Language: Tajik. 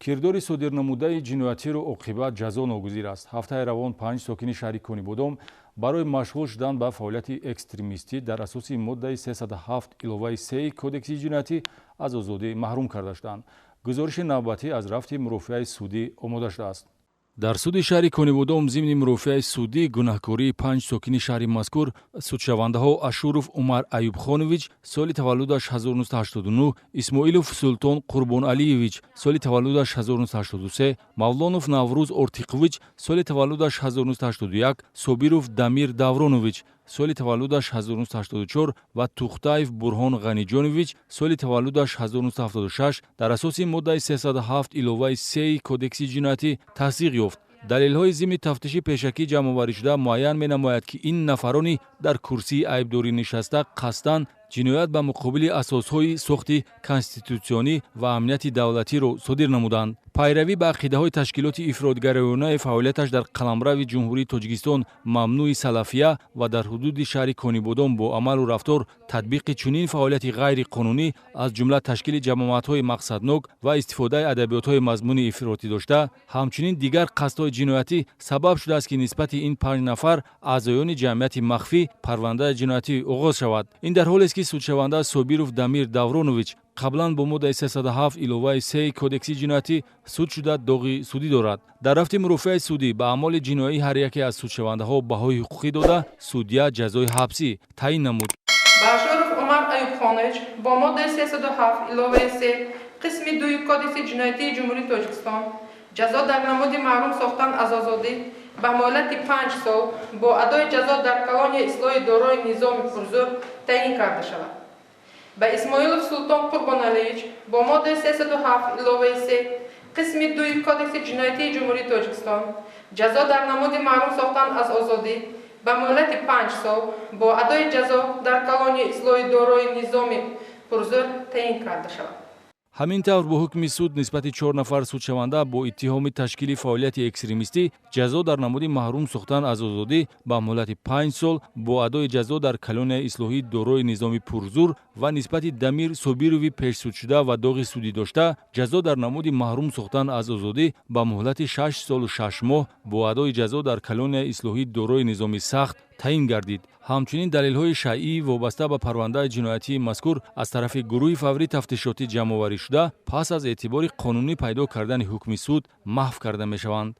кирдори содирнамудаи ҷиноятиро оқибат ҷазо ногузир аст. ҳафтаи равон 5 сокини шаҳри Конибодом барои машғул шудан ба фаъолияти экстремистӣ дар асоси моддаи 307 иловаи 3 кодекси ҷиноятӣ аз озодӣ маҳрум карда шуданд. гузориши навбатӣ аз рафти мурофиаи судӣ омода шудааст. дар суди шаҳри Конибодом зимни мурофиаи судӣ гунаҳкории 5 сокини шаҳри мазкур судшавандаҳо Ашуров Умар Аюбхонович соли таваллудаш 1989, Исмоилов Султон Қурбоналиевич соли таваллудаш 1983, Мавлонов Наврӯз Ортиқович соли таваллудаш 1981, Собиров Дамир Давронович соли таваллудаш 1984 ва Тухтаев Бурҳон Ғаниҷонович соли таваллудаш 1976 дар асоси моддаи 307 иловаи 3 кодекси ҷиноятӣ тасдиқ ёфт. далелҳои зимни тафтиши пешакӣ ҷамъоваришуда муайян менамояд, ки ин нафарони дар курсии айбдорӣ нишаста қасдан ҷиноят ба муқобили асосҳои сохти конститутсионӣ ва амнияти давлатиро содир намуданд. пайравӣ ба ақидаҳои ташкилоти ифротгароёнаи фаъолияташ дар қаламрави ҷумҳурии Тоҷикистон Мамнӯи Салафия ва дар ҳудуди шаҳри Конибодом бо амалу рафтор татбиқи чунин фаъолияти ғайриқонунӣ аз ҷумла ташкили ҷамоатҳои мақсаднок ва истифодаи адабиётҳои мазмуни ифротӣ дошта, ҳамчунин дигар қасдҳои ҷиноятӣ сабаб шудааст, ки нисбати ин 5 нафар аъзоёни ҷамъияти махфӣ парвандаи ҷиноятӣ оғоз шавад. ин дар ҳолест, ки судшаванда Собиров Дамир Давронович қаблан бо моддаи 307 иловаи 3 кодекси ҷиноятӣ суд шуда доғи судӣ дорад. дар рафти мурофиаи судӣ ба аъмоли ҷиноӣ ҳар яке аз судшавандаҳо баҳои ҳуқуқӣ дода, судя ҷазои ҳабсӣ таъин намуд. Башуров Умар Аюбхонович бо моддаи 307 иловаи 3 қисми 2 кодекси ҷиноятии ҷумҳурии Тоҷикистон ҷазо дар намуди маҳрум сохтан аз озодӣ ба муҳлати 5 сол бо адои ҷазо дар колонияи ислоҳи дорои низоми пурзур таъин карда шавад. ба Исмоилов Султон Қурбоналиевич бо моддаи 307 иловаи 3 қисми 2 кодекси ҷиноятии ҷумҳурии Тоҷикистон ҷазо дар намуди маҳрум сохтан аз озодӣ ба муҳлати 5 сол бо адои ҷазо дар колонияи ислоҳи дорои низоми пурзур таъин карда шавад. ҳамин тавр бо ҳукми суд нисбати 4 нафар судшаванда бо иттиҳоми ташкили фаъолияти экстремистӣ ҷазо дар намуди маҳрум сохтан аз озодӣ ба муҳлати 5 сол бо адои ҷазо дар колонияи ислоҳии дорои низоми пурзур ва нисбати Дамир Собирови пешсудшуда ва доғи судӣ дошта ҷазо дар намуди маҳрум сохтан аз озодӣ ба муҳлати 6 солу 6 моҳ бо адои ҷазо дар колонияи ислоҳии дорои низоми сахт таъин гардид. ҳамчунин далелҳои шайъӣ вобаста ба парвандаи ҷиноятии мазкур аз тарафи гурӯҳи фаврии тафтишотӣ ҷамъоварӣ шуда, пас аз эътибори қонунӣ пайдо кардани ҳукми суд маҳв карда мешаванд.